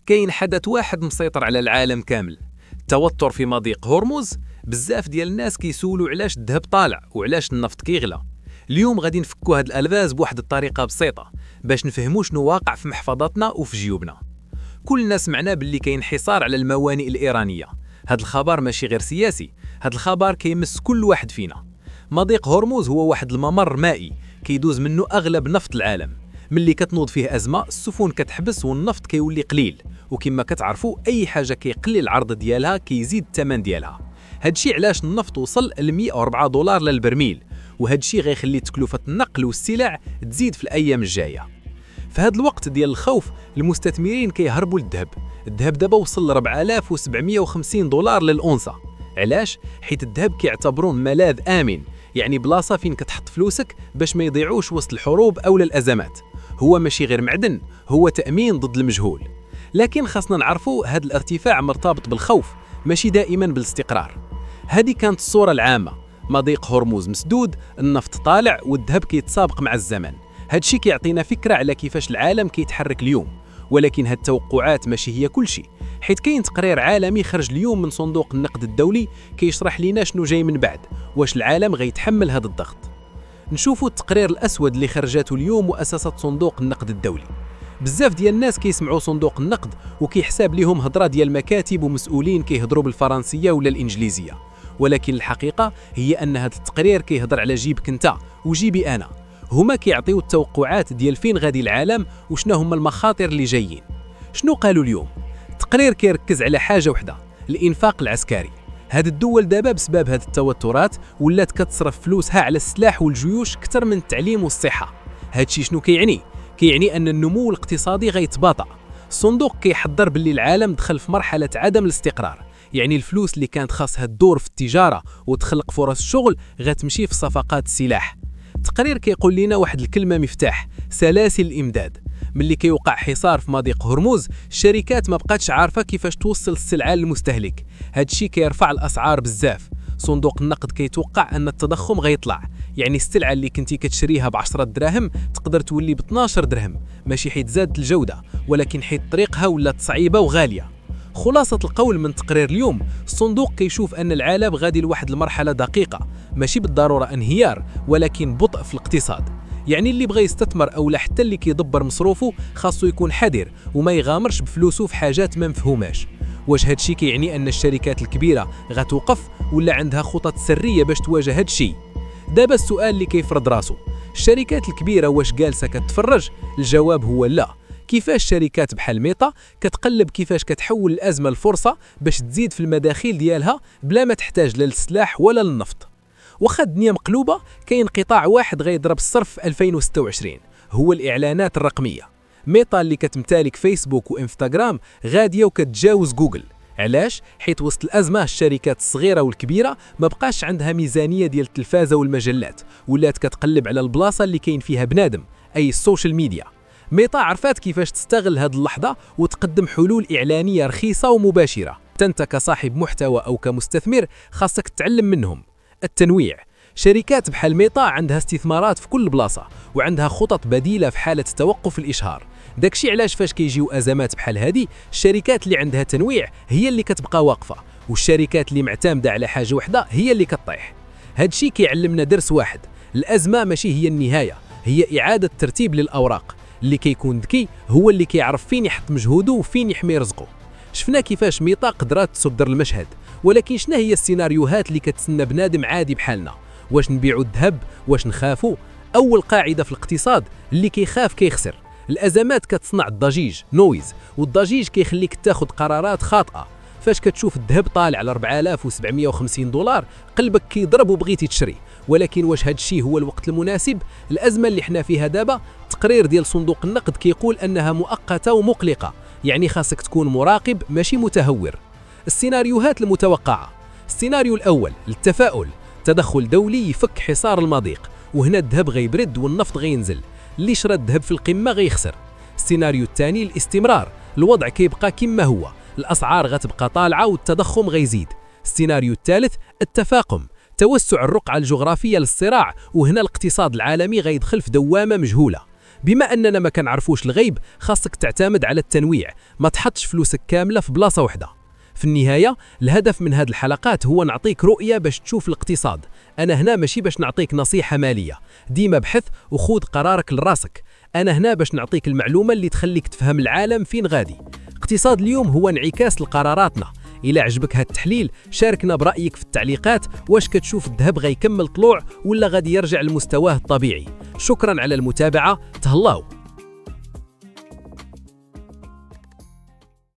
كاين حدث واحد مسيطر على العالم كامل، التوتر في مضيق هرمز. بزاف ديال الناس كيسولوا علاش الذهب طالع وعلاش النفط كيغلى. اليوم غادي نفكوا هاد الالغاز بواحد الطريقه بسيطه باش نفهموا شنو واقع في محفظتنا وفي جيوبنا. كلنا سمعنا باللي كاين حصار على الموانئ الايرانيه. هاد الخبر ماشي غير سياسي، هاد الخبر كيمس كل واحد فينا. مضيق هرمز هو واحد الممر مائي كيدوز منه اغلب نفط العالم. ملي كتنوض فيه ازمه السفن كتحبس والنفط كيولي قليل، وكما كتعرفوا اي حاجه كيقلل العرض ديالها كيزيد الثمن ديالها. هادشي علاش النفط وصل ل 104 دولار للبرميل، وهادشي غيخلي تكلفه النقل والسلع تزيد في الايام الجايه. في هذا الوقت ديال الخوف المستثمرين كيهربوا للذهب. الذهب دابا وصل ل 4750 دولار للأونصة. علاش؟ حيت الذهب كيعتبرون ملاذ امن، يعني بلاصه فين كتحط فلوسك باش ما يضيعوش وسط الحروب او الازمات. هو ماشي غير معدن، هو تامين ضد المجهول. لكن خاصنا نعرفوا هذا الارتفاع مرتبط بالخوف، ماشي دائما بالاستقرار. هذه كانت الصوره العامه. مضيق هرمز مسدود، النفط طالع والذهب كيتسابق مع الزمن. هادشي كيعطينا فكره على كيفاش العالم كيتحرك اليوم. ولكن هاد التوقعات ماشي هي كل شيء، حيت كاين تقرير عالمي خرج اليوم من صندوق النقد الدولي كيشرح لينا شنو جاي من بعد، واش العالم غيتحمل هذا الضغط. نشوفوا التقرير الاسود اللي خرجته اليوم مؤسسه صندوق النقد الدولي. بزاف ديال الناس كيسمعوا صندوق النقد وكيحساب ليهم هضره ديال مكاتب ومسؤولين كيهضروا بالفرنسيه ولا الانجليزيه، ولكن الحقيقه هي ان هذا التقرير كيهضر على جيبك انت وجيبي انا. هما كيعطيو التوقعات ديال فين غادي العالم وشنو هما المخاطر اللي جايين. شنو قالوا اليوم؟ التقرير كيركز على حاجه وحده، الانفاق العسكري. هاد الدول دابا بسبب هاد التوترات ولات كتصرف فلوسها على السلاح والجيوش اكثر من التعليم والصحه. هادشي شنو كيعني؟ كيعني ان النمو الاقتصادي غيتباطأ. الصندوق كيحذر باللي العالم دخل في مرحله عدم الاستقرار، يعني الفلوس اللي كانت خاصها تدور في التجاره وتخلق فرص شغل غتمشي في صفقات السلاح. التقرير كيقول لنا واحد الكلمه مفتاح: سلاسل الامداد. ملي كيوقع حصار في مضيق هرمز الشركات ما بقاتش عارفه كيفاش توصل السلعه للمستهلك. هادشي كيرفع الاسعار بزاف. صندوق النقد كيتوقع ان التضخم غيطلع، يعني السلعه اللي كنتي كتشريها ب10 دراهم تقدر تولي ب12 درهم، ماشي حيت زادت الجوده ولكن حيت طريقها ولات صعيبه وغاليه. خلاصة القول من تقرير اليوم، الصندوق كيشوف أن العالم غادي لواحد المرحلة دقيقة، ماشي بالضرورة انهيار ولكن بطء في الاقتصاد. يعني اللي بغى يستثمر أو حتى اللي كيدبر مصروفه خاصو يكون حذر وما يغامرش بفلوسه في حاجات ما مفهوماش. واش هادشي كيعني أن الشركات الكبيرة غتوقف ولا عندها خطط سرية باش تواجه هادشي؟ دابا السؤال اللي كيفرض راسو، الشركات الكبيرة واش جالسة كتفرج؟ الجواب هو لا. كيفاش شركات بحال ميتا كتقلب كيفاش كتحول الازمه لفرصه باش تزيد في المداخيل ديالها بلا ما تحتاج لا للسلاح ولا للنفط. واخا الدنيا مقلوبه، كاين قطاع واحد غيضرب الصرف في 2026، هو الاعلانات الرقميه. ميتا اللي كتمتلك فيسبوك وانستغرام غاديه وكتجاوز جوجل. علاش؟ حيت وسط الازمه الشركات الصغيره والكبيره ما بقاش عندها ميزانيه ديال التلفازه والمجلات، ولات كتقلب على البلاصه اللي كاين فيها بنادم، اي السوشيال ميديا. ميتا عرفات كيفاش تستغل هذه اللحظة وتقدم حلول إعلانية رخيصة ومباشرة. أنت كصاحب محتوى أو كمستثمر خاصك تتعلم منهم. التنويع. شركات بحال ميتا عندها استثمارات في كل بلاصة وعندها خطط بديلة في حالة توقف الإشهار. داكشي علاش فاش كيجيو أزمات بحال هذه الشركات اللي عندها تنويع هي اللي كتبقى واقفة، والشركات اللي معتمدة على حاجة وحدة هي اللي كطيح. هادشي كيعلمنا درس واحد: الأزمة ماشي هي النهاية، هي إعادة ترتيب للأوراق. اللي كيكون ذكي هو اللي كيعرف فين يحط مجهوده وفين يحمي رزقه. شفنا كيفاش ميتا قدرات تصدر المشهد، ولكن شنو هي السيناريوهات اللي كتسنى بنادم عادي بحالنا؟ واش نبيعوا الذهب؟ واش نخافوا؟ اول قاعده في الاقتصاد: اللي كيخاف كيخسر. الازمات كتصنع الضجيج نويز، والضجيج كيخليك تاخذ قرارات خاطئه. فاش كتشوف الذهب طالع على 4750 دولار قلبك كيضرب وبغيتي تشري، ولكن واش هاد الشيء هو الوقت المناسب؟ الازمه اللي حنا فيها دابا تقرير ديال صندوق النقد كيقول انها مؤقته ومقلقه، يعني خاصك تكون مراقب ماشي متهور. السيناريوهات المتوقعه: السيناريو الاول التفاؤل، تدخل دولي يفك حصار المضيق، وهنا الذهب غيبرد والنفط غينزل، اللي شرى الذهب في القمه غيخسر. السيناريو الثاني الاستمرار، الوضع كيبقى كما هو، الاسعار غتبقى طالعه والتضخم غيزيد. السيناريو الثالث التفاقم، توسع الرقعة الجغرافية للصراع، وهنا الاقتصاد العالمي غيدخل في دوامة مجهولة. بما أننا ما كنعرفوش الغيب، خاصك تعتمد على التنويع، ما تحطش فلوسك كاملة في بلاصة واحدة. في النهاية الهدف من هذه الحلقات هو نعطيك رؤية باش تشوف الاقتصاد. أنا هنا ماشي باش نعطيك نصيحة مالية، ديما بحث وخوض قرارك لراسك. أنا هنا باش نعطيك المعلومة اللي تخليك تفهم العالم فين غادي. اقتصاد اليوم هو انعكاس لقراراتنا. إلى عجبك هذا التحليل شاركنا برأيك في التعليقات. واش كتشوف الذهب غيكمل طلوع ولا غادي يرجع لمستواه الطبيعي؟ شكرا على المتابعة، تهلاو.